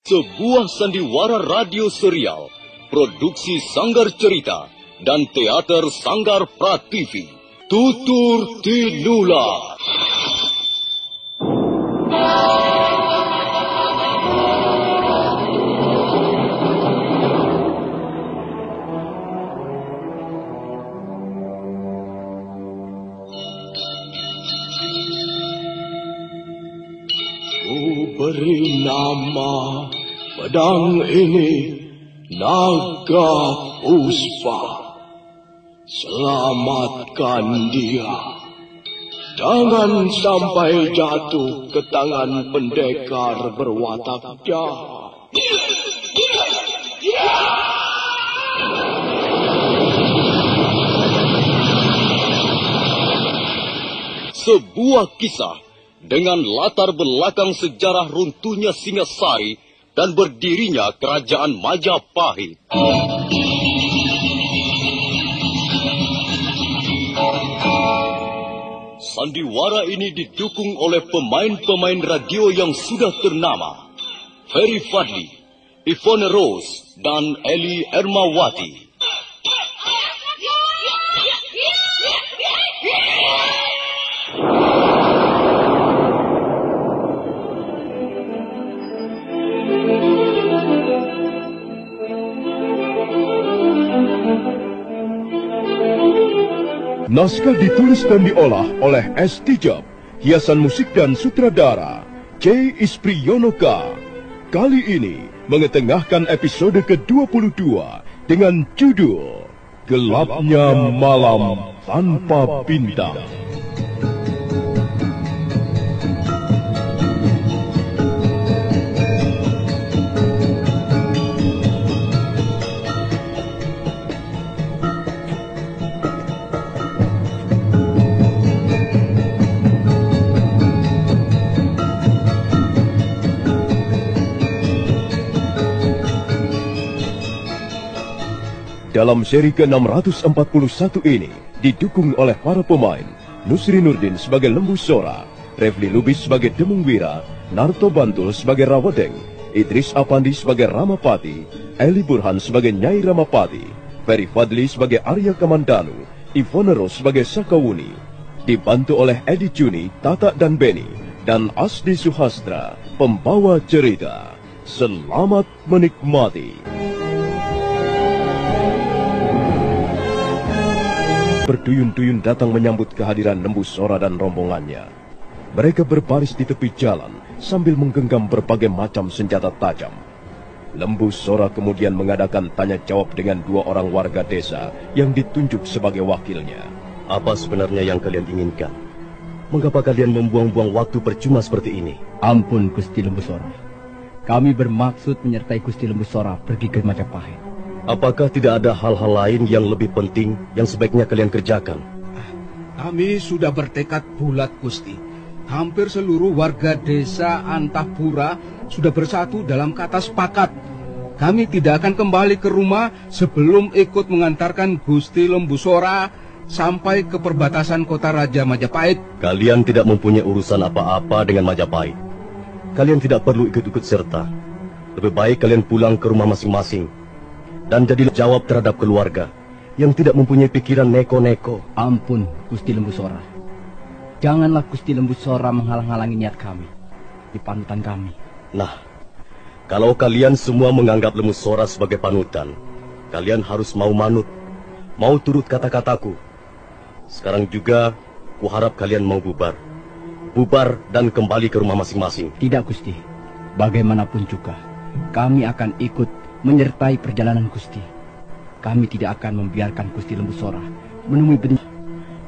Sebuah sandiwara radio serial, produksi Sanggar Cerita dan Teater Sanggar Prativi. Tutur Tinula. Beri nama pedang ini Naga Puspa. Selamatkan dia. Jangan sampai jatuh ke tangan pendekar berwatak jahat. Sebuah kisah dengan latar belakang sejarah runtuhnya Singasari dan berdirinya Kerajaan Majapahit. Sandiwara ini didukung oleh pemain-pemain radio yang sudah ternama, Ferry Fadli, Yvonne Rose, dan Eli Ermawati. Naskah ditulis dan diolah oleh S. Tijab, hiasan musik dan sutradara C. Ispriyonoka. Kali ini mengetengahkan episode ke-22 dengan judul Gelapnya Malam Tanpa Bintang. Dalam seri ke-641 ini didukung oleh para pemain Nusri Nurdin sebagai Lembu Sora, Refli Lubis sebagai Demung Wira, Narto Bantul sebagai Rawadeng, Idris Apandi sebagai Ramapati, Eli Burhan sebagai Nyai Ramapati, Ferry Fadli sebagai Arya Kamandanu, Yvonne Rose sebagai Sakawuni, dibantu oleh Edi Juni, Tata dan Beni, dan Asdi Suhastra, pembawa cerita. Selamat menikmati. Berduyun-duyun datang menyambut kehadiran Lembu Sora dan rombongannya. Mereka berbaris di tepi jalan sambil menggenggam berbagai macam senjata tajam. Lembu Sora kemudian mengadakan tanya jawab dengan dua orang warga desa yang ditunjuk sebagai wakilnya. Apa sebenarnya yang kalian inginkan? Mengapa kalian membuang-buang waktu percuma seperti ini? Ampun Gusti Lembu Sora. Kami bermaksud menyertai Gusti Lembu Sora pergi ke Majapahit. Apakah tidak ada hal-hal lain yang lebih penting yang sebaiknya kalian kerjakan? Kami sudah bertekad bulat, Gusti. Hampir seluruh warga desa Antapura sudah bersatu dalam kata sepakat. Kami tidak akan kembali ke rumah sebelum ikut mengantarkan Gusti Lembu Sora sampai ke perbatasan kota Raja Majapahit. Kalian tidak mempunyai urusan apa-apa dengan Majapahit. Kalian tidak perlu ikut-ikut serta. Lebih baik kalian pulang ke rumah masing-masing dan jadilah jawab terhadap keluarga yang tidak mempunyai pikiran neko-neko. Ampun, Gusti Lembu Sora. Janganlah Gusti Lembu Sora menghalang-halangi niat kami di panutan kami. Nah, kalau kalian semua menganggap Lembu Sora sebagai panutan, kalian harus mau manut, mau turut kata-kataku. Sekarang juga, kuharap kalian mau bubar. Bubar dan kembali ke rumah masing-masing. Tidak, Gusti. Bagaimanapun juga, kami akan ikut menyertai perjalanan Gusti. Kami tidak akan membiarkan Gusti Lembu Sora menemui benih.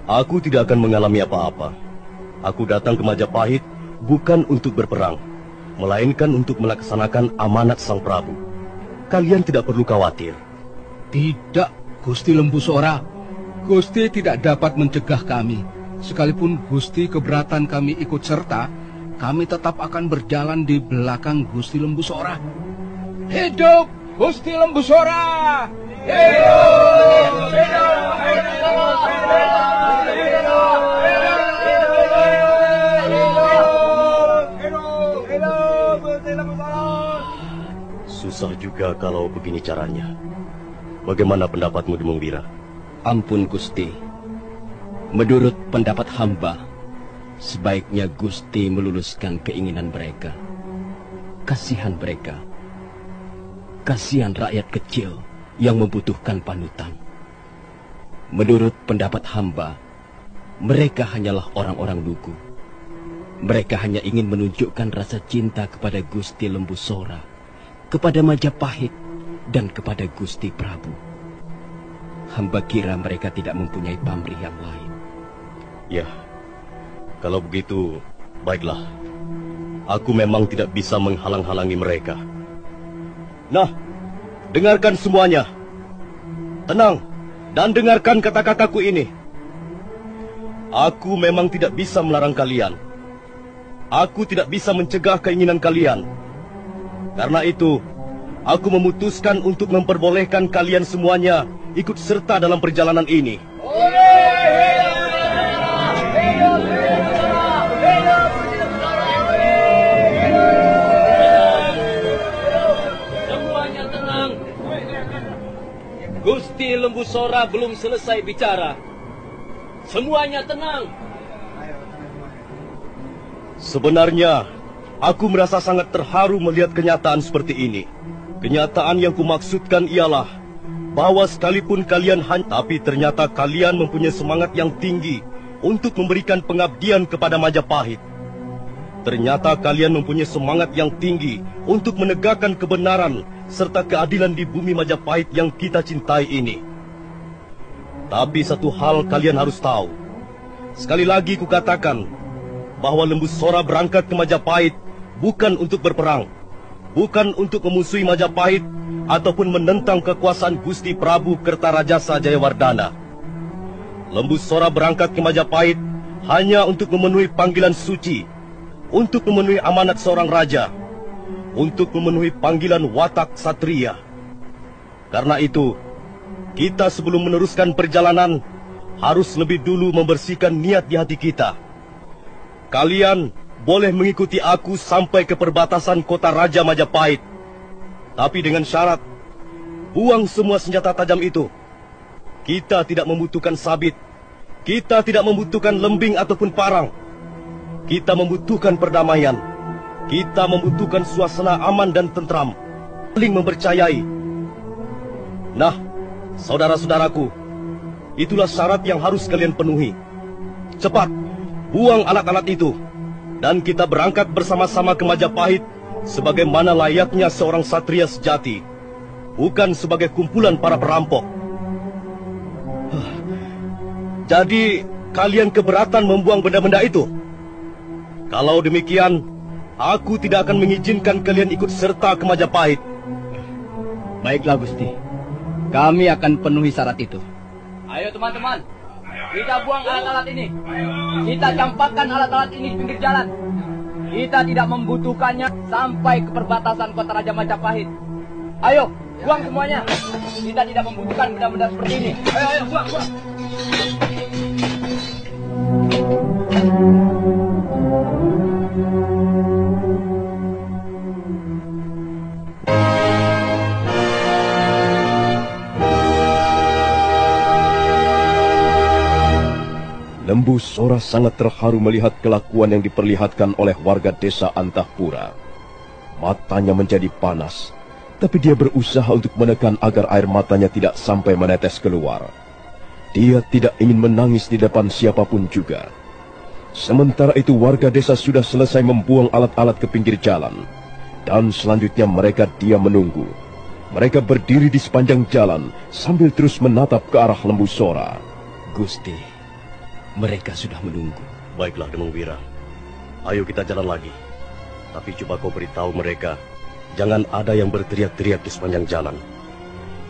Aku tidak akan mengalami apa-apa. Aku datang ke Majapahit bukan untuk berperang, melainkan untuk melaksanakan amanat Sang Prabu. Kalian tidak perlu khawatir. Tidak, Gusti Lembu Sora. Gusti tidak dapat mencegah kami. Sekalipun Gusti keberatan kami ikut serta, kami tetap akan berjalan di belakang Gusti Lembu Sora. Hidup Gusti Lembu Sora! Hidup! Susah juga kalau begini caranya. Bagaimana pendapatmu, Demung Wira? Ampun Gusti. Menurut pendapat hamba, sebaiknya Gusti meluluskan keinginan mereka. Kasihan mereka. Kasihan rakyat kecil yang membutuhkan panutan. Menurut pendapat hamba, mereka hanyalah orang-orang lugu. Mereka hanya ingin menunjukkan rasa cinta kepada Gusti Lembu Sora, kepada Majapahit, dan kepada Gusti Prabu. Hamba kira mereka tidak mempunyai pamrih yang lain. Ya, kalau begitu, baiklah. Aku memang tidak bisa menghalang-halangi mereka. Nah, dengarkan semuanya. Tenang, dan dengarkan kata-kataku ini. Aku memang tidak bisa melarang kalian. Aku tidak bisa mencegah keinginan kalian. Karena itu, aku memutuskan untuk memperbolehkan kalian semuanya ikut serta dalam perjalanan ini. Semuanya tenang. Gusti Lembu Sora belum selesai bicara. Semuanya tenang. Sebenarnya, aku merasa sangat terharu melihat kenyataan seperti ini. Kenyataan yang kumaksudkan ialah bahwa sekalipun kalian tapi ternyata kalian mempunyai semangat yang tinggi untuk memberikan pengabdian kepada Majapahit. Ternyata kalian mempunyai semangat yang tinggi untuk menegakkan kebenaran serta keadilan di bumi Majapahit yang kita cintai ini. Tapi satu hal kalian harus tahu. Sekali lagi kukatakan bahwa Lembu Sora berangkat ke Majapahit bukan untuk berperang, bukan untuk memusuhi Majapahit ataupun menentang kekuasaan Gusti Prabu Kertarajasa Jayawardana. Lembu Sora berangkat ke Majapahit hanya untuk memenuhi panggilan suci, untuk memenuhi amanat seorang raja, untuk memenuhi panggilan watak satria. Karena itu, kita sebelum meneruskan perjalanan harus lebih dulu membersihkan niat di hati kita. Kalian boleh mengikuti aku sampai ke perbatasan kota Raja Majapahit. Tapi dengan syarat, buang semua senjata tajam itu. Kita tidak membutuhkan sabit. Kita tidak membutuhkan lembing ataupun parang. Kita membutuhkan perdamaian. Kita membutuhkan suasana aman dan tentram. Saling mempercayai. Nah, saudara-saudaraku, itulah syarat yang harus kalian penuhi. Cepat, buang alat-alat itu. Dan kita berangkat bersama-sama ke Majapahit sebagaimana layaknya seorang satria sejati. Bukan sebagai kumpulan para perampok. Jadi, kalian keberatan membuang benda-benda itu? Kalau demikian, aku tidak akan mengizinkan kalian ikut serta ke Majapahit. Baiklah Gusti, kami akan penuhi syarat itu. Ayo teman-teman, kita buang alat-alat ini. Kita campakkan alat-alat ini di pinggir jalan. Kita tidak membutuhkannya sampai ke perbatasan kota Raja Majapahit. Ayo, buang semuanya. Kita tidak membutuhkan benda-benda seperti ini. Ayo, buang. Lembu Sora sangat terharu melihat kelakuan yang diperlihatkan oleh warga desa Antahpura. Matanya menjadi panas, tapi dia berusaha untuk menekan agar air matanya tidak sampai menetes keluar. Dia tidak ingin menangis di depan siapapun juga. Sementara itu warga desa sudah selesai membuang alat-alat ke pinggir jalan. Dan selanjutnya mereka diam menunggu. Mereka berdiri di sepanjang jalan sambil terus menatap ke arah Lembu Sora. Gusti, mereka sudah menunggu. Baiklah, Demung Wira. Ayo kita jalan lagi. Tapi coba kau beritahu mereka, jangan ada yang berteriak-teriak di sepanjang jalan.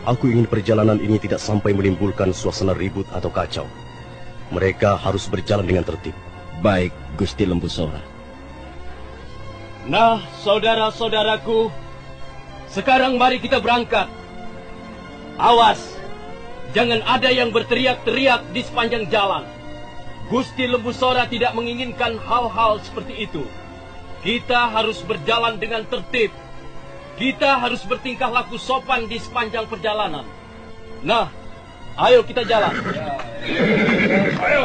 Aku ingin perjalanan ini tidak sampai menimbulkan suasana ribut atau kacau. Mereka harus berjalan dengan tertib. Baik, Gusti Lembu Sora. Nah, saudara-saudaraku, sekarang mari kita berangkat. Awas, jangan ada yang berteriak-teriak di sepanjang jalan. Gusti Lembu Sora tidak menginginkan hal-hal seperti itu. Kita harus berjalan dengan tertib. Kita harus bertingkah laku sopan di sepanjang perjalanan. Nah, ayo kita jalan. Ayo.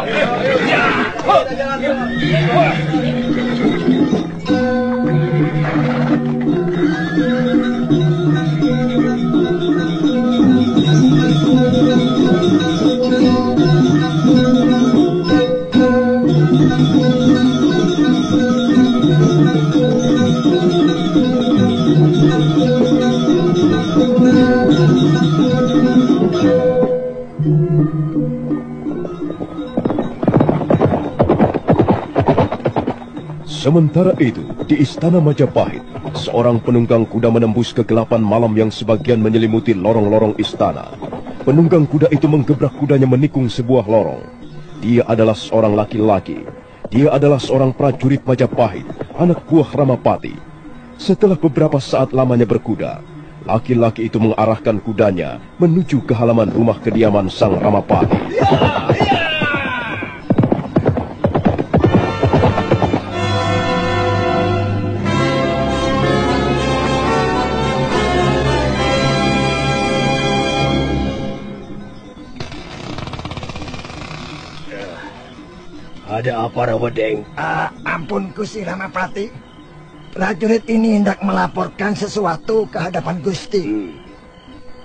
Kita jalan. Sementara itu, di Istana Majapahit, seorang penunggang kuda menembus kegelapan malam yang sebagian menyelimuti lorong-lorong istana. Penunggang kuda itu menggebrak kudanya menikung sebuah lorong. Dia adalah seorang laki-laki. Dia adalah seorang prajurit Majapahit, anak buah Ramapati. Setelah beberapa saat lamanya berkuda, laki-laki itu mengarahkan kudanya menuju ke halaman rumah kediaman sang Ramapati. Ada apa, Rawedeng? Ampun, Gusti Ramapati. Prajurit ini hendak melaporkan sesuatu ke hadapan Gusti.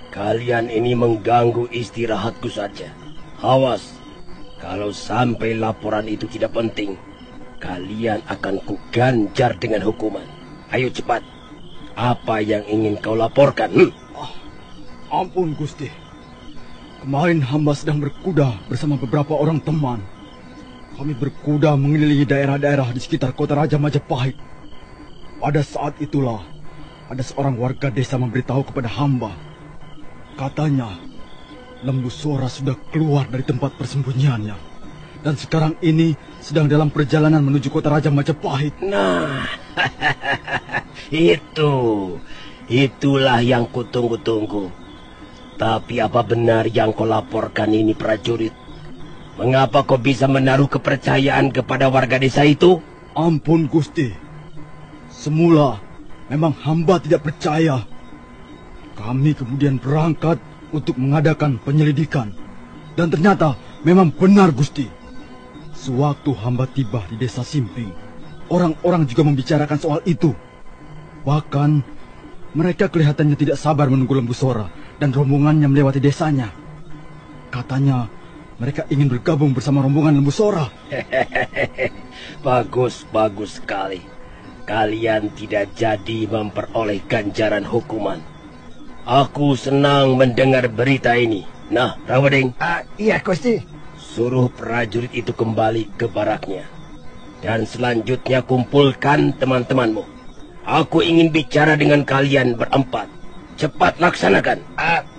Kalian ini mengganggu istirahatku saja. Awas, kalau sampai laporan itu tidak penting, kalian akan kuganjar dengan hukuman. Ayo cepat, apa yang ingin kau laporkan? Ampun, Gusti. Kemarin hamba sedang berkuda bersama beberapa orang teman. Kami berkuda mengelilingi daerah-daerah di sekitar kota Raja Majapahit. Pada saat itulah, ada seorang warga desa memberitahu kepada hamba. Katanya, Lembu Sora sudah keluar dari tempat persembunyiannya. Dan sekarang ini sedang dalam perjalanan menuju kota Raja Majapahit. Nah, itulah yang kutunggu-tunggu. Tapi apa benar yang kau laporkan ini, prajurit? Mengapa kau bisa menaruh kepercayaan kepada warga desa itu? Ampun, Gusti. Semula memang hamba tidak percaya. Kami kemudian berangkat untuk mengadakan penyelidikan. Dan ternyata memang benar, Gusti. Sewaktu hamba tiba di desa Simping, orang-orang juga membicarakan soal itu. Bahkan mereka kelihatannya tidak sabar menunggu Lembu Sora dan rombongannya melewati desanya. Katanya mereka ingin bergabung bersama rombongan Lembu Sora. Bagus sekali. Kalian tidak jadi memperoleh ganjaran hukuman. Aku senang mendengar berita ini. Nah, Rawedeng. Iya, Gusti. Suruh prajurit itu kembali ke baraknya. Dan selanjutnya kumpulkan teman-temanmu. Aku ingin bicara dengan kalian berempat. Cepat laksanakan.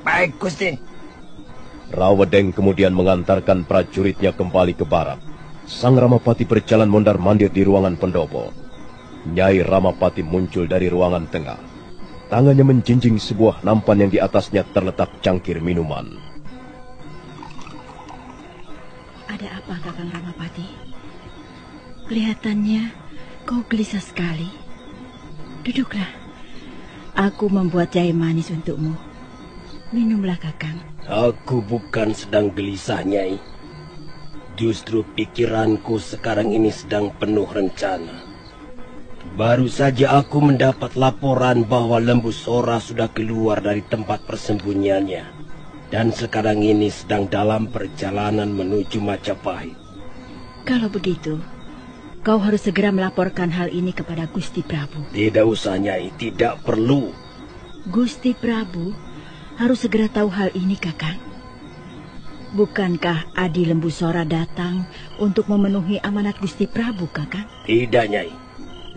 Baik, Gusti. Rawedeng kemudian mengantarkan prajuritnya kembali ke barak. Sang Ramapati berjalan mondar-mandir di ruangan pendopo. Nyai Ramapati muncul dari ruangan tengah. Tangannya menjinjing sebuah nampan yang di atasnya terletak cangkir minuman. Ada apa, Kakang Ramapati? Kelihatannya kau gelisah sekali. Duduklah. Aku membuat jahe manis untukmu. Minumlah, Kakang. Aku bukan sedang gelisah, Nyai. Justru pikiranku sekarang ini sedang penuh rencana. Baru saja aku mendapat laporan bahwa Lembu Sora sudah keluar dari tempat persembunyiannya. Dan sekarang ini sedang dalam perjalanan menuju Majapahit. Kalau begitu, kau harus segera melaporkan hal ini kepada Gusti Prabu. Tidak usah, Nyai. Tidak perlu. Gusti Prabu harus segera tahu hal ini, Kakang. Bukankah Adi Lembu Sora datang untuk memenuhi amanat Gusti Prabu, Kakang? Tidak, Nyai.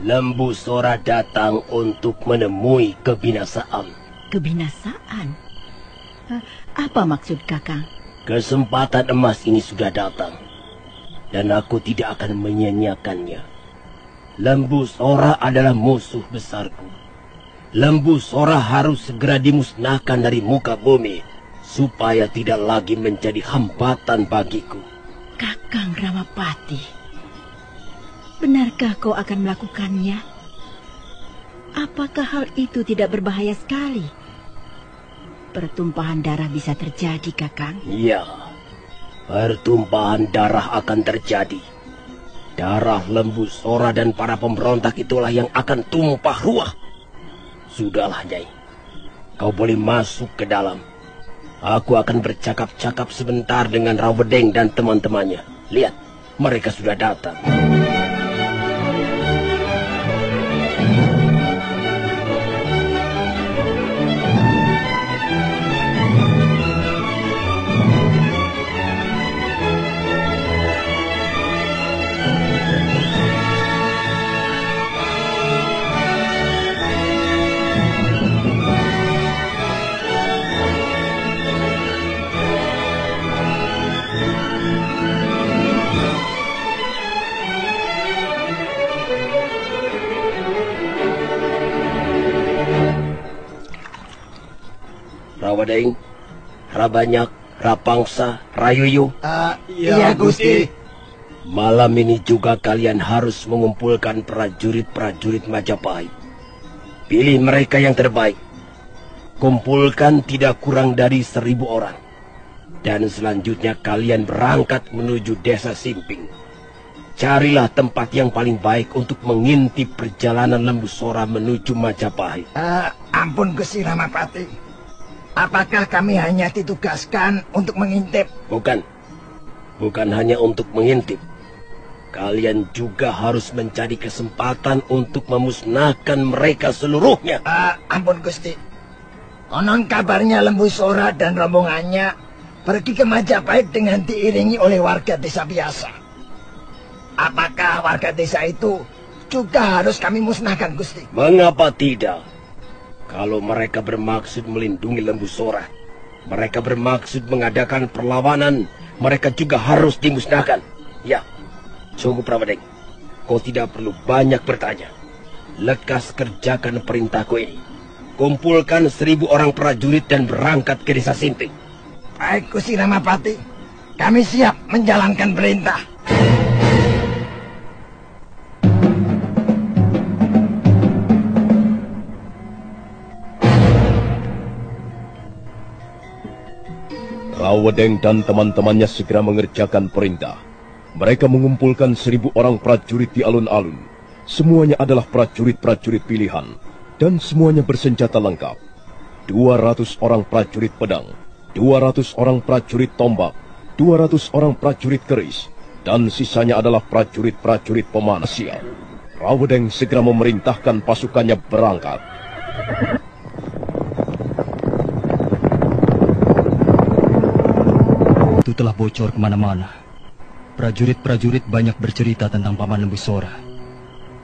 Lembu Sora datang untuk menemui kebinasaan. Kebinasaan? Apa maksud Kakang? Kesempatan emas ini sudah datang. Dan aku tidak akan menyanyiakannya. Lembu Sora adalah musuh besarku. Lembu Sora harus segera dimusnahkan dari muka bumi, supaya tidak lagi menjadi hambatan bagiku. Kakang Ramapati, benarkah kau akan melakukannya? apakah hal itu tidak berbahaya sekali? Pertumpahan darah bisa terjadi, Kakang. Iya, pertumpahan darah akan terjadi. Darah Lembu Sora dan para pemberontak itulah yang akan tumpah ruah. Sudahlah, Nyai. Kau boleh masuk ke dalam. Aku akan bercakap-cakap sebentar dengan Rawedeng dan teman-temannya. Lihat, mereka sudah datang. Rawedeng, Rabanyak, Rapangsa, Rayuyu. Iya, Gusti. Malam ini juga kalian harus mengumpulkan prajurit-prajurit Majapahit. Pilih mereka yang terbaik. Kumpulkan tidak kurang dari 1000 orang. Dan selanjutnya kalian berangkat menuju desa Simping. Carilah tempat yang paling baik untuk mengintip perjalanan Lembu Sora menuju Majapahit. Ampun Gusti Ramapati. Apakah kami hanya ditugaskan untuk mengintip? Bukan. Bukan hanya untuk mengintip. Kalian juga harus mencari kesempatan untuk memusnahkan mereka seluruhnya. Ampun Gusti. Konon kabarnya Lembu Sora dan rombongannya pergi ke Majapahit dengan diiringi oleh warga desa biasa. Apakah warga desa itu juga harus kami musnahkan, Gusti? Mengapa tidak? Kalau mereka bermaksud melindungi Lembu Sora, mereka bermaksud mengadakan perlawanan, mereka juga harus dimusnahkan. Ya, cukup Rawedeng. Kau tidak perlu banyak bertanya. Lekas kerjakan perintahku ini. Kumpulkan 1000 orang prajurit dan berangkat ke desa Simping. Baik, Gusti Ramapati. Kami siap menjalankan perintah. Rawedeng dan teman-temannya segera mengerjakan perintah. Mereka mengumpulkan 1000 orang prajurit di alun-alun. Semuanya adalah prajurit-prajurit pilihan, dan semuanya bersenjata lengkap. 200 orang prajurit pedang, 200 orang prajurit tombak, 200 orang prajurit keris, dan sisanya adalah prajurit-prajurit pemanah sial. Rawedeng segera memerintahkan pasukannya berangkat. Itu telah bocor kemana-mana. Prajurit-prajurit banyak bercerita tentang Paman Lembu Sora.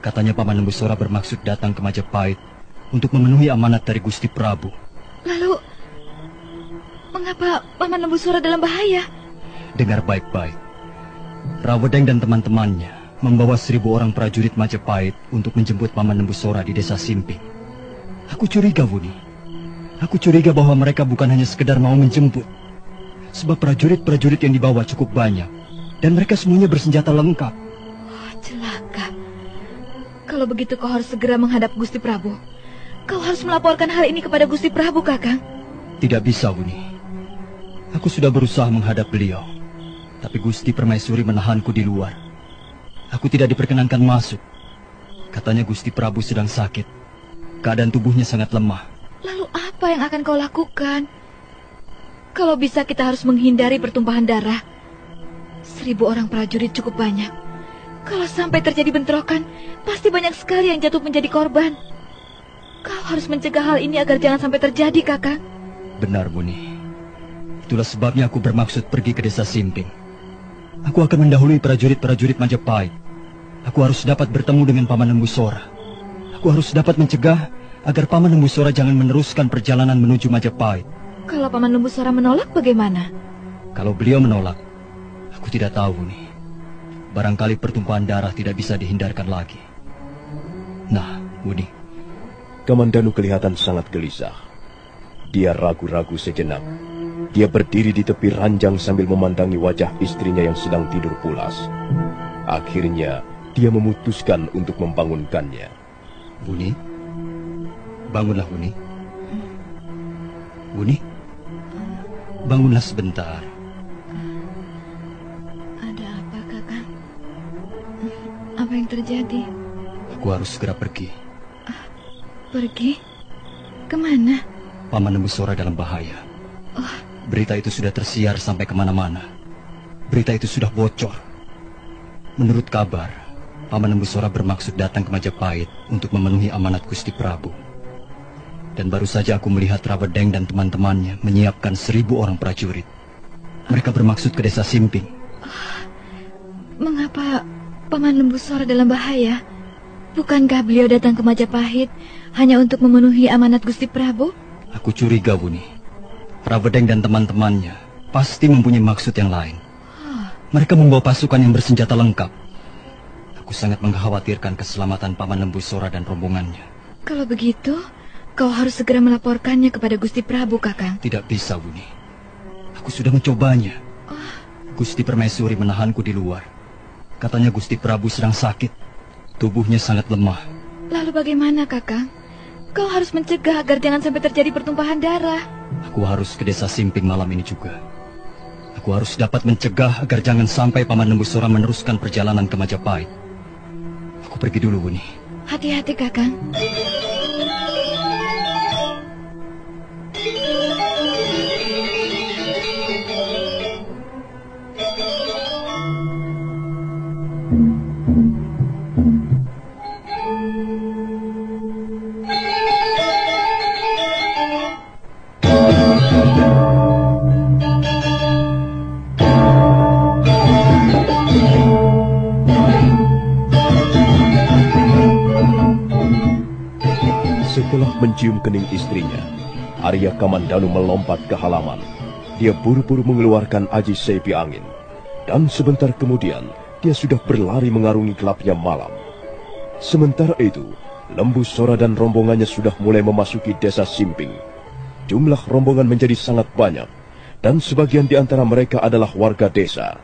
Katanya Paman Lembu Sora bermaksud datang ke Majapahit untuk memenuhi amanat dari Gusti Prabu. Lalu, mengapa Paman Lembu Sora dalam bahaya? Dengar baik-baik. Rawedeng dan teman-temannya membawa 1000 orang prajurit Majapahit untuk menjemput Paman Lembu Sora di desa Simping. Aku curiga, Wuni. Aku curiga bahwa mereka bukan hanya sekedar mau menjemput. Sebab prajurit-prajurit yang dibawa cukup banyak. Dan mereka semuanya bersenjata lengkap. Oh, celaka. Kalau begitu kau harus segera menghadap Gusti Prabu. Kau harus melaporkan hal ini kepada Gusti Prabu, Kakang. Tidak bisa, Wuni. Aku sudah berusaha menghadap beliau. Tapi Gusti Permaisuri menahanku di luar. Aku tidak diperkenankan masuk. Katanya Gusti Prabu sedang sakit. Keadaan tubuhnya sangat lemah. Lalu apa yang akan kau lakukan? Kalau bisa kita harus menghindari pertumpahan darah. 1000 orang prajurit cukup banyak. Kalau sampai terjadi bentrokan, pasti banyak sekali yang jatuh menjadi korban. Kau harus mencegah hal ini agar jangan sampai terjadi, Kakang. Benar, Buni. Itulah sebabnya aku bermaksud pergi ke desa Simping. Aku akan mendahului prajurit-prajurit Majapahit. Aku harus dapat bertemu dengan Paman Lembu Sora. Aku harus dapat mencegah agar Paman Lembu Sora jangan meneruskan perjalanan menuju Majapahit. Kalau Paman Lembu Sora menolak bagaimana? Kalau beliau menolak, aku tidak tahu nih. Barangkali pertumpahan darah tidak bisa dihindarkan lagi. Nah, Budi. Kamandanu kelihatan sangat gelisah. Dia ragu-ragu sejenak. Dia berdiri di tepi ranjang sambil memandangi wajah istrinya yang sedang tidur pulas. Akhirnya, dia memutuskan untuk membangunkannya. Buni, Bangunlah, Wuni. Wuni, bangunlah sebentar. Ada apa, Kakang? Apa yang terjadi? Aku harus segera pergi. Pergi? Kemana? Paman Lembusora dalam bahaya. Oh. Berita itu sudah tersiar sampai kemana-mana. Berita itu sudah bocor. Menurut kabar, Paman Lembusora bermaksud datang ke Majapahit untuk memenuhi amanat Gusti Prabu. Dan baru saja aku melihat Rawedeng dan teman-temannya menyiapkan 1000 orang prajurit. Mereka bermaksud ke desa Simping. Mengapa Paman Lembusora dalam bahaya? Bukankah beliau datang ke Majapahit hanya untuk memenuhi amanat Gusti Prabu? Aku curiga, Wuni. Rawedeng dan teman-temannya pasti mempunyai maksud yang lain. Mereka membawa pasukan yang bersenjata lengkap. Aku sangat mengkhawatirkan keselamatan Paman Lembusora dan rombongannya. Kalau begitu, kau harus segera melaporkannya kepada Gusti Prabu, Kakang. Tidak bisa, Wuni. Aku sudah mencobanya. Gusti Permaisuri menahanku di luar. Katanya Gusti Prabu sedang sakit. Tubuhnya sangat lemah. Lalu bagaimana, Kakang? Kau harus mencegah agar jangan sampai terjadi pertumpahan darah. Aku harus ke desa Simping malam ini juga. Aku harus dapat mencegah agar jangan sampai Paman Lembusora meneruskan perjalanan ke Majapahit. Aku pergi dulu, Wuni. Hati-hati, Kakang. Setelah mencium kening istrinya, Arya Kamandanu melompat ke halaman. Dia buru-buru mengeluarkan aji sepi angin. Dan sebentar kemudian, dia sudah berlari mengarungi gelapnya malam. Sementara itu, Lembusora dan rombongannya sudah mulai memasuki desa Simping. Jumlah rombongan menjadi sangat banyak, dan sebagian di antara mereka adalah warga desa.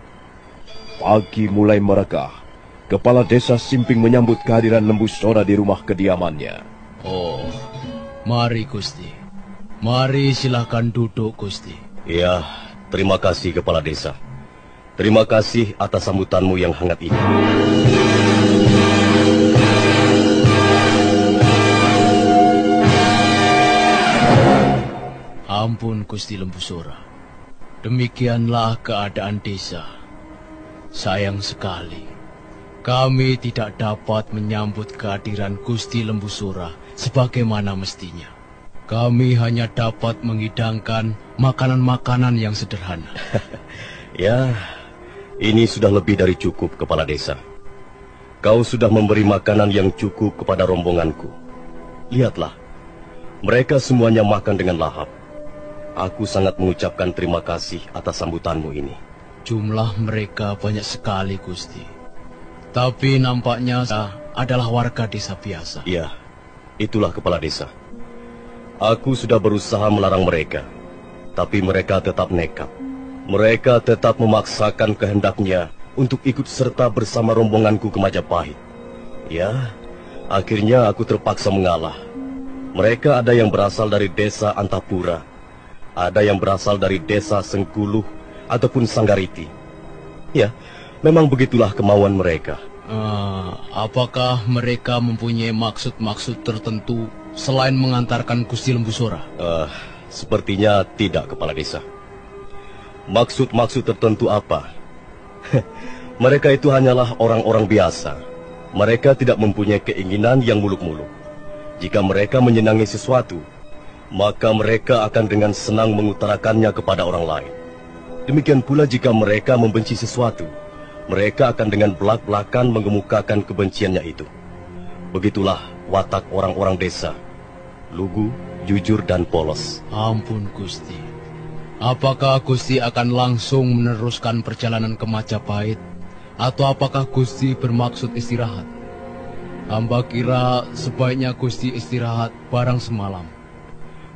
Pagi mulai merekah. Kepala desa Simping menyambut kehadiran Lembusora di rumah kediamannya. Oh, mari Gusti. Mari silakan duduk, Gusti. Ya, terima kasih Kepala Desa. Terima kasih atas sambutanmu yang hangat ini. Ampun Gusti Lembusora. Demikianlah keadaan desa. Sayang sekali, kami tidak dapat menyambut kehadiran Gusti Lembusora sebagaimana mestinya. Kami hanya dapat menghidangkan makanan-makanan yang sederhana. Ya, ini sudah lebih dari cukup, Kepala Desa. Kau sudah memberi makanan yang cukup kepada rombonganku. Lihatlah, mereka semuanya makan dengan lahap. Aku sangat mengucapkan terima kasih atas sambutanmu ini. Jumlah mereka banyak sekali, Gusti. Tapi nampaknya adalah warga desa biasa. Iya, itulah Kepala Desa. Aku sudah berusaha melarang mereka, tapi mereka tetap nekat. Mereka tetap memaksakan kehendaknya untuk ikut serta bersama rombonganku ke Majapahit. Ya, akhirnya aku terpaksa mengalah. Mereka ada yang berasal dari desa Antapura, ada yang berasal dari desa Sengkuluh ataupun Sanggariti. Ya, memang begitulah kemauan mereka. Apakah mereka mempunyai maksud-maksud tertentu selain mengantarkan Gusti Lembusora? Sepertinya tidak, Kepala Desa. Maksud-maksud tertentu apa? Mereka itu hanyalah orang-orang biasa. Mereka tidak mempunyai keinginan yang muluk-muluk. Jika mereka menyenangi sesuatu, maka mereka akan dengan senang mengutarakannya kepada orang lain. Demikian pula jika mereka membenci sesuatu, mereka akan dengan belak-belakan mengemukakan kebenciannya itu. Begitulah watak orang-orang desa. Lugu, jujur, dan polos. Ampun, Gusti. Apakah Gusti akan langsung meneruskan perjalanan ke Majapahit? Atau apakah Gusti bermaksud istirahat? Hamba kira sebaiknya Gusti istirahat barang semalam.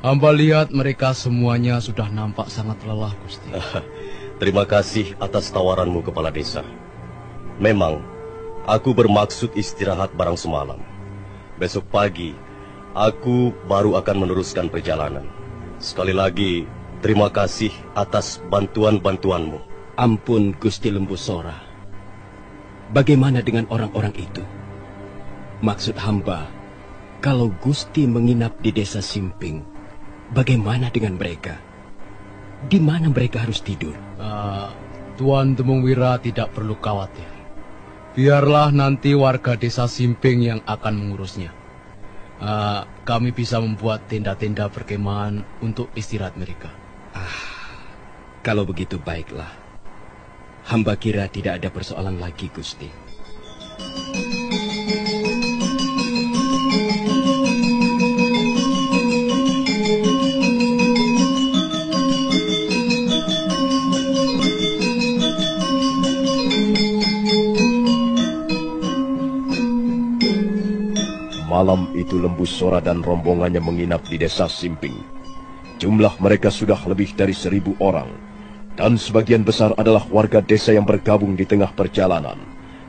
Hamba lihat mereka semuanya sudah nampak sangat lelah, Gusti. Terima kasih atas tawaranmu, Kepala Desa. Memang, aku bermaksud istirahat barang semalam. Besok pagi, Aku baru akan meneruskan perjalanan. Sekali lagi, terima kasih atas bantuan-bantuanmu. Ampun, Gusti Lembu Sora. Bagaimana dengan orang-orang itu? Maksud hamba, kalau Gusti menginap di desa Simping, bagaimana dengan mereka? Di mana mereka harus tidur? Tuan Temungwira tidak perlu khawatir. Biarlah nanti warga desa Simping yang akan mengurusnya. Kami bisa membuat tenda-tenda perkemahan untuk istirahat mereka. Kalau begitu baiklah. Hamba kira tidak ada persoalan lagi, Gusti. Malam itu Lembu Sora dan rombongannya menginap di desa Simping. Jumlah mereka sudah lebih dari 1.000 orang, dan sebagian besar adalah warga desa yang bergabung di tengah perjalanan.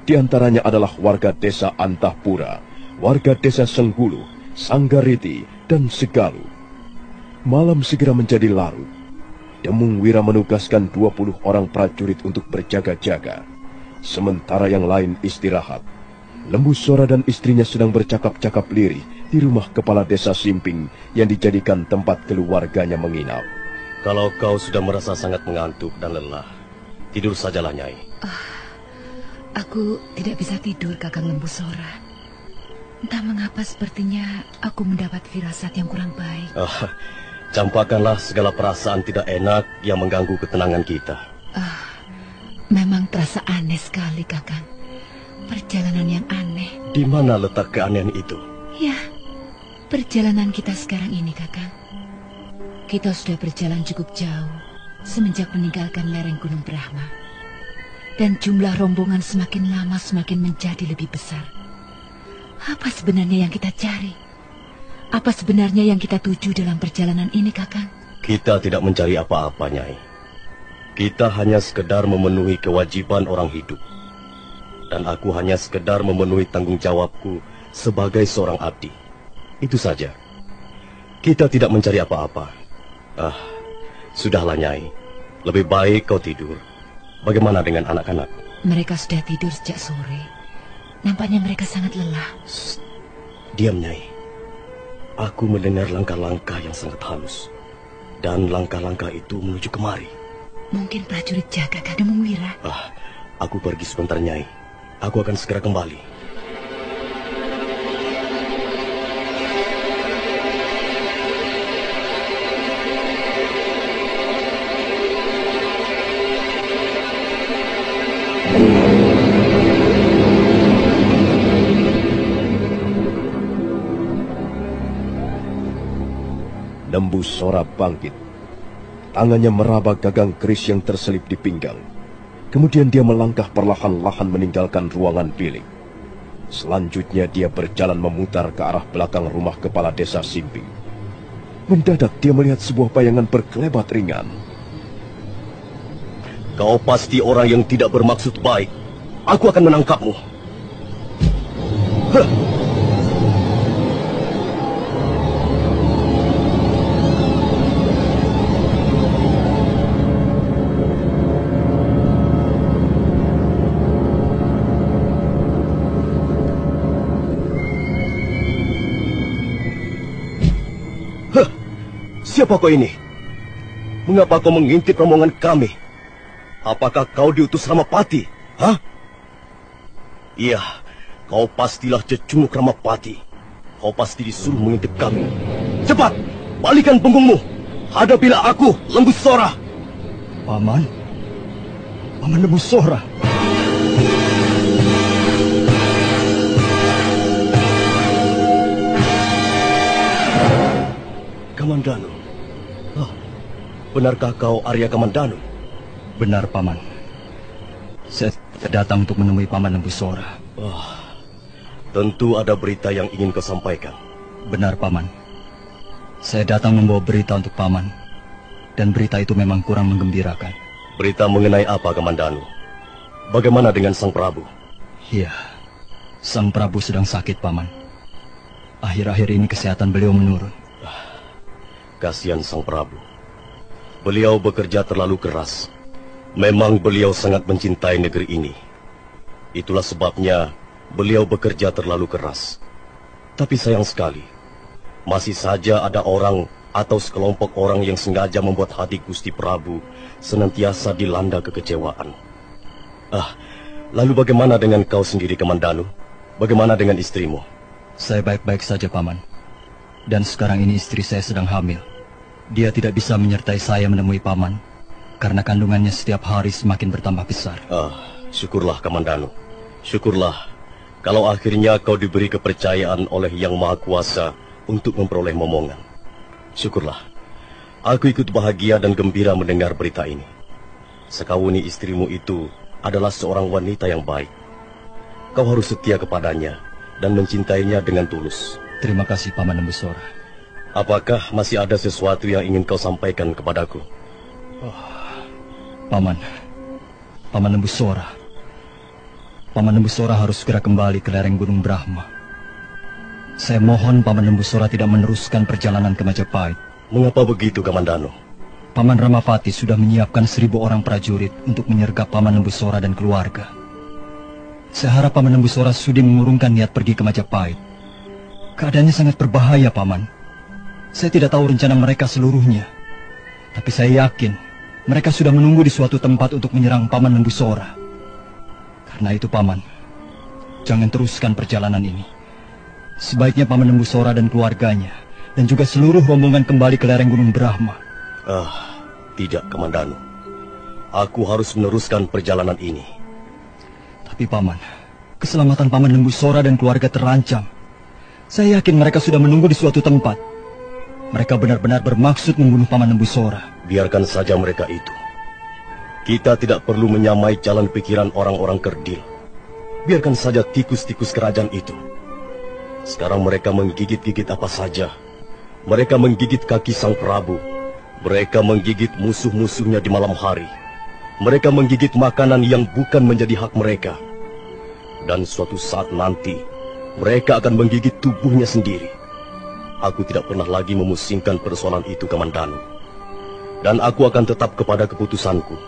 Di antaranya adalah warga desa Antahpura, warga desa Senggulu, Sanggariti, dan Segalu. Malam segera menjadi larut. Temungwira menugaskan 20 orang prajurit untuk berjaga-jaga, sementara yang lain istirahat. Lembu Sora dan istrinya sedang bercakap-cakap lirih di rumah kepala desa Simping yang dijadikan tempat keluarganya menginap. Kalau kau sudah merasa sangat mengantuk dan lelah, tidur sajalah, Nyai. Aku tidak bisa tidur, Kakang Lembu Sora. Entah mengapa sepertinya aku mendapat firasat yang kurang baik. Campakkanlah segala perasaan tidak enak yang mengganggu ketenangan kita. Memang terasa aneh sekali, Kakang. Perjalanan yang aneh. Di mana letak keanehan itu? Ya, perjalanan kita sekarang ini, Kakang. Kita sudah berjalan cukup jauh semenjak meninggalkan lereng Gunung Brahma. Dan jumlah rombongan semakin lama semakin menjadi lebih besar. Apa sebenarnya yang kita cari? Apa sebenarnya yang kita tuju dalam perjalanan ini, Kakang? Kita tidak mencari apa-apa, Nyai. Kita hanya sekedar memenuhi kewajiban orang hidup. Dan aku hanya sekedar memenuhi tanggung jawabku sebagai seorang abdi. Itu saja. Kita tidak mencari apa-apa. Sudahlah, Nyai. Lebih baik kau tidur. Bagaimana dengan anak-anak? Mereka sudah tidur sejak sore. Nampaknya mereka sangat lelah. Diam, Nyai. Aku mendengar langkah-langkah yang sangat halus. Dan langkah-langkah itu menuju kemari. Mungkin prajurit jaga Temungwira. Aku pergi sebentar, Nyai. Aku akan segera kembali. Lembu Sora bangkit. Tangannya meraba gagang keris yang terselip di pinggang. Kemudian dia melangkah perlahan-lahan meninggalkan ruangan bilik. Selanjutnya dia berjalan memutar ke arah belakang rumah kepala desa Simping. Mendadak dia melihat sebuah bayangan berkelebat ringan. Kau pasti orang yang tidak bermaksud baik. Aku akan menangkapmu. Siapa kau ini? Mengapa kau mengintip rombongan kami? Apakah kau diutus Ramapati? Iya, kau pastilah cecunguk Ramapati. Kau pasti disuruh mengintip kami. Cepat, balikan punggungmu. Hadapilah aku, Lembu Sora. Paman Lembu Sora. Kamandanu. Benarkah kau Arya Kamandanu? Benar, Paman. Saya datang untuk menemui Paman Lembu Sora. Tentu ada berita yang ingin kau sampaikan. Benar, Paman. Saya datang membawa berita untuk Paman. Dan berita itu memang kurang menggembirakan. Berita mengenai apa, Kamandanu? Bagaimana dengan Sang Prabu? Iya, Sang Prabu sedang sakit, Paman. Akhir-akhir ini kesehatan beliau menurun. Kasihan Sang Prabu. Beliau bekerja terlalu keras. Memang beliau sangat mencintai negeri ini. Itulah sebabnya beliau bekerja terlalu keras. Tapi sayang sekali, masih saja ada orang atau sekelompok orang yang sengaja membuat hati Gusti Prabu senantiasa dilanda kekecewaan. Lalu bagaimana dengan kau sendiri, Kamandanu? Bagaimana dengan istrimu? Saya baik-baik saja, Paman. Dan sekarang ini istri saya sedang hamil. Dia tidak bisa menyertai saya menemui Paman, karena kandungannya setiap hari semakin bertambah besar. Syukurlah, Kamandanu. Syukurlah, kalau akhirnya kau diberi kepercayaan oleh Yang Maha Kuasa untuk memperoleh momongan. Syukurlah. Aku ikut bahagia dan gembira mendengar berita ini. Sekawuni istrimu itu adalah seorang wanita yang baik. Kau harus setia kepadanya dan mencintainya dengan tulus. Terima kasih, Paman Lembusora. Apakah masih ada sesuatu yang ingin kau sampaikan kepadaku? Paman Lembusora. Paman Lembusora harus segera kembali ke lereng Gunung Brahma. Saya mohon Paman Lembusora tidak meneruskan perjalanan ke Majapahit. Mengapa begitu, Kamandanu? Paman Ramapati sudah menyiapkan 1000 orang prajurit untuk menyergap Paman Lembusora dan keluarga. Saya harap Paman Lembusora sudi mengurungkan niat pergi ke Majapahit. Keadaannya sangat berbahaya, Paman. Saya tidak tahu rencana mereka seluruhnya. Tapi saya yakin mereka sudah menunggu di suatu tempat untuk menyerang Paman Lembusora. Karena itu, Paman, jangan teruskan perjalanan ini. Sebaiknya Paman Lembusora dan keluarganya dan juga seluruh rombongan kembali ke lereng Gunung Brahma. Tidak, Kamandanu. Aku harus meneruskan perjalanan ini. Tapi Paman, keselamatan Paman Lembusora dan keluarga terancam. Saya yakin mereka sudah menunggu di suatu tempat. Mereka benar-benar bermaksud membunuh Paman Lembusora. Biarkan saja mereka itu. Kita tidak perlu menyamai jalan pikiran orang-orang kerdil. Biarkan saja tikus-tikus kerajaan itu. Sekarang mereka menggigit-gigit apa saja. Mereka menggigit kaki Sang Prabu. Mereka menggigit musuh-musuhnya di malam hari. Mereka menggigit makanan yang bukan menjadi hak mereka. Dan suatu saat nanti, mereka akan menggigit tubuhnya sendiri. Aku tidak pernah lagi memusingkan persoalan itu, Kamandanu. Dan aku akan tetap kepada keputusanku.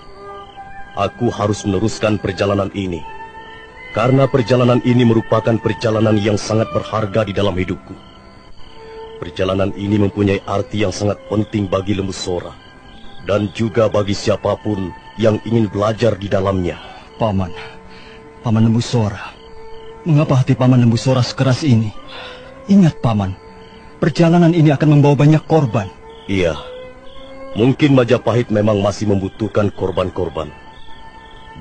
Aku harus meneruskan perjalanan ini. Karena perjalanan ini merupakan perjalanan yang sangat berharga di dalam hidupku. Perjalanan ini mempunyai arti yang sangat penting bagi Lembusora. Dan juga bagi siapapun yang ingin belajar di dalamnya. Paman Lembusora, mengapa hati Paman Lembusora sekeras ini? Ingat, Paman, perjalanan ini akan membawa banyak korban. Iya, mungkin Majapahit memang masih membutuhkan korban-korban.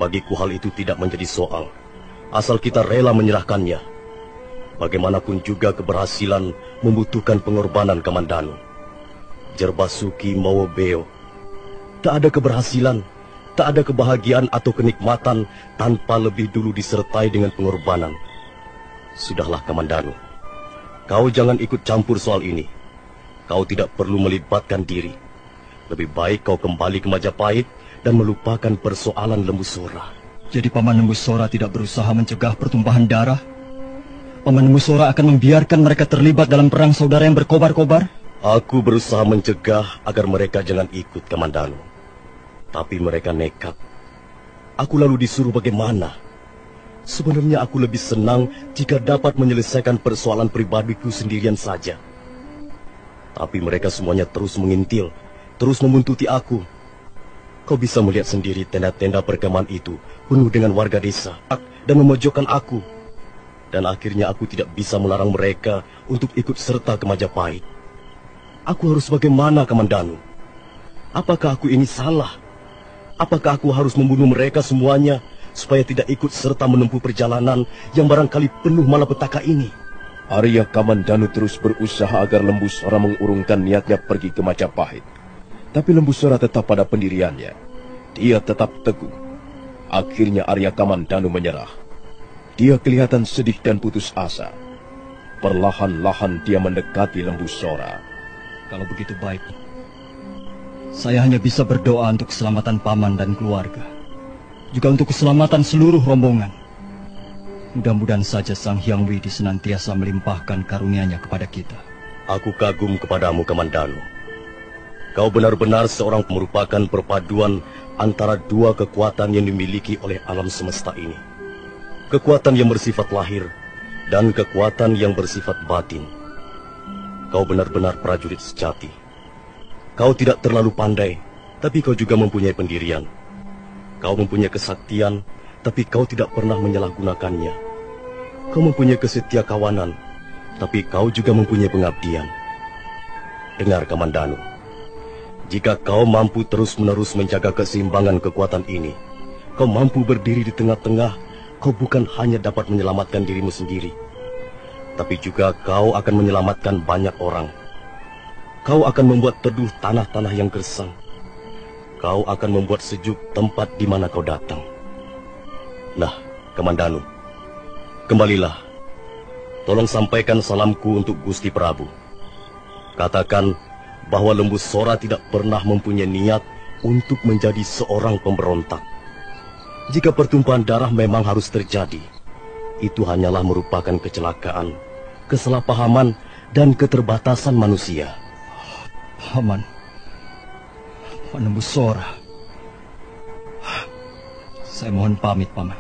Bagiku hal itu tidak menjadi soal, asal kita rela menyerahkannya. Bagaimanapun juga keberhasilan membutuhkan pengorbanan, Kamandanu. Jerbasuki mawa beo. Tak ada keberhasilan, tak ada kebahagiaan atau kenikmatan tanpa lebih dulu disertai dengan pengorbanan. Sudahlah, Kamandanu. Kau jangan ikut campur soal ini. Kau tidak perlu melibatkan diri. Lebih baik kau kembali ke Majapahit dan melupakan persoalan Lembusora. Jadi Paman Lembusora tidak berusaha mencegah pertumpahan darah? Paman Lembusora akan membiarkan mereka terlibat dalam perang saudara yang berkobar-kobar? Aku berusaha mencegah agar mereka jangan ikut, Kamandanu. Tapi mereka nekat. Aku lalu disuruh bagaimana? Sebenarnya aku lebih senang jika dapat menyelesaikan persoalan pribadiku sendirian saja. Tapi mereka semuanya terus mengintil, terus membuntuti aku. Kau bisa melihat sendiri tenda-tenda perkemahan itu penuh dengan warga desa dan memojokkan aku. Dan akhirnya aku tidak bisa melarang mereka untuk ikut serta ke Majapahit. Aku harus bagaimana, Kamandanu? Apakah aku ini salah? Apakah aku harus membunuh mereka semuanya supaya tidak ikut serta menempuh perjalanan yang barangkali penuh malapetaka ini? Arya Kamandanu terus berusaha agar Lembusora mengurungkan niatnya pergi ke Majapahit. Tapi Lembusora tetap pada pendiriannya. Dia tetap teguh. Akhirnya Arya Kamandanu menyerah. Dia kelihatan sedih dan putus asa. Perlahan-lahan dia mendekati Lembusora. Kalau begitu baik. Saya hanya bisa berdoa untuk keselamatan Paman dan keluarga. Juga untuk keselamatan seluruh rombongan. Mudah-mudahan saja Sang Hyang Widi senantiasa melimpahkan karunia-Nya kepada kita. Aku kagum kepadamu, Kamandanu. Kau benar-benar seorang merupakan perpaduan antara dua kekuatan yang dimiliki oleh alam semesta ini. Kekuatan yang bersifat lahir dan kekuatan yang bersifat batin. Kau benar-benar prajurit sejati. Kau tidak terlalu pandai, tapi kau juga mempunyai pendirian. Kau mempunyai kesaktian, tapi kau tidak pernah menyalahgunakannya. Kau mempunyai kesetiakawanan, tapi kau juga mempunyai pengabdian. Dengar, Kamandanu. Jika kau mampu terus-menerus menjaga keseimbangan kekuatan ini, kau mampu berdiri di tengah-tengah, kau bukan hanya dapat menyelamatkan dirimu sendiri, tapi juga kau akan menyelamatkan banyak orang. Kau akan membuat teduh tanah-tanah yang gersang. Kau akan membuat sejuk tempat di mana kau datang. Nah, Kamandanu, kembalilah. Tolong sampaikan salamku untuk Gusti Prabu. Katakan bahwa Lembu Sora tidak pernah mempunyai niat untuk menjadi seorang pemberontak. Jika pertumpahan darah memang harus terjadi, itu hanyalah merupakan kecelakaan, kesalahpahaman, dan keterbatasan manusia. Paman Lembu Sora, saya mohon pamit, Paman.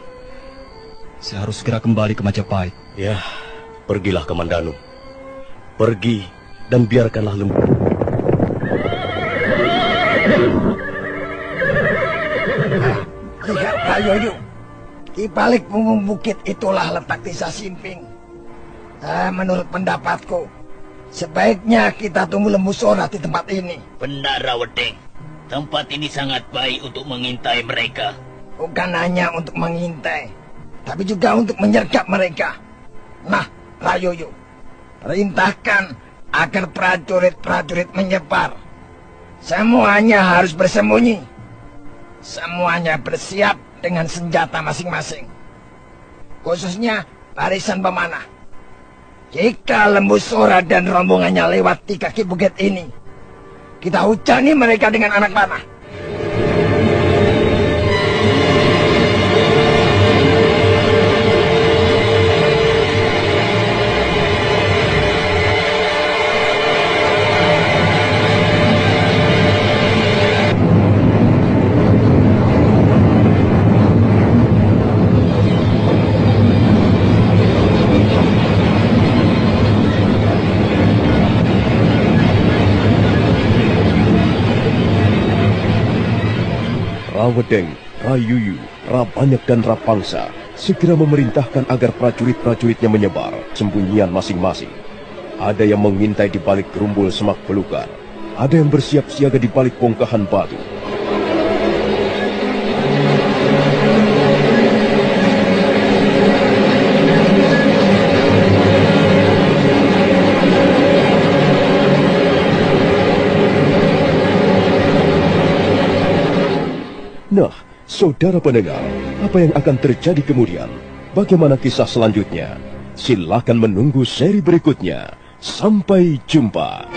Saya harus segera kembali ke Majapahit. Ya, pergilah, Kamandanu. Pergi dan biarkanlah Lembu. Lihat, Rayoyo. Di balik punggung bukit itulah letak desa Simping. Menurut pendapatku, sebaiknya kita tunggu Lembu Sora di tempat ini. Benar, Rawedeng. Tempat ini sangat baik untuk mengintai mereka. Bukan hanya untuk mengintai, tapi juga untuk menyergap mereka. Nah, Rayoyo, perintahkan agar prajurit-prajurit menyebar. Semuanya harus bersembunyi. Semuanya bersiap dengan senjata masing-masing. Khususnya barisan pemanah. Jika Lembu Sora dan rombongannya lewat di kaki bukit ini, kita hujani mereka dengan anak panah. Rawedeng, Rayuyu, Rabanyak dan Rapangsa segera memerintahkan agar prajurit-prajuritnya menyebar sembunyian masing-masing. Ada yang mengintai di balik gerumbul semak belukar, ada yang bersiap siaga di balik bongkahan batu. Nah, saudara pendengar, apa yang akan terjadi kemudian? Bagaimana kisah selanjutnya? Silakan menunggu seri berikutnya. Sampai jumpa.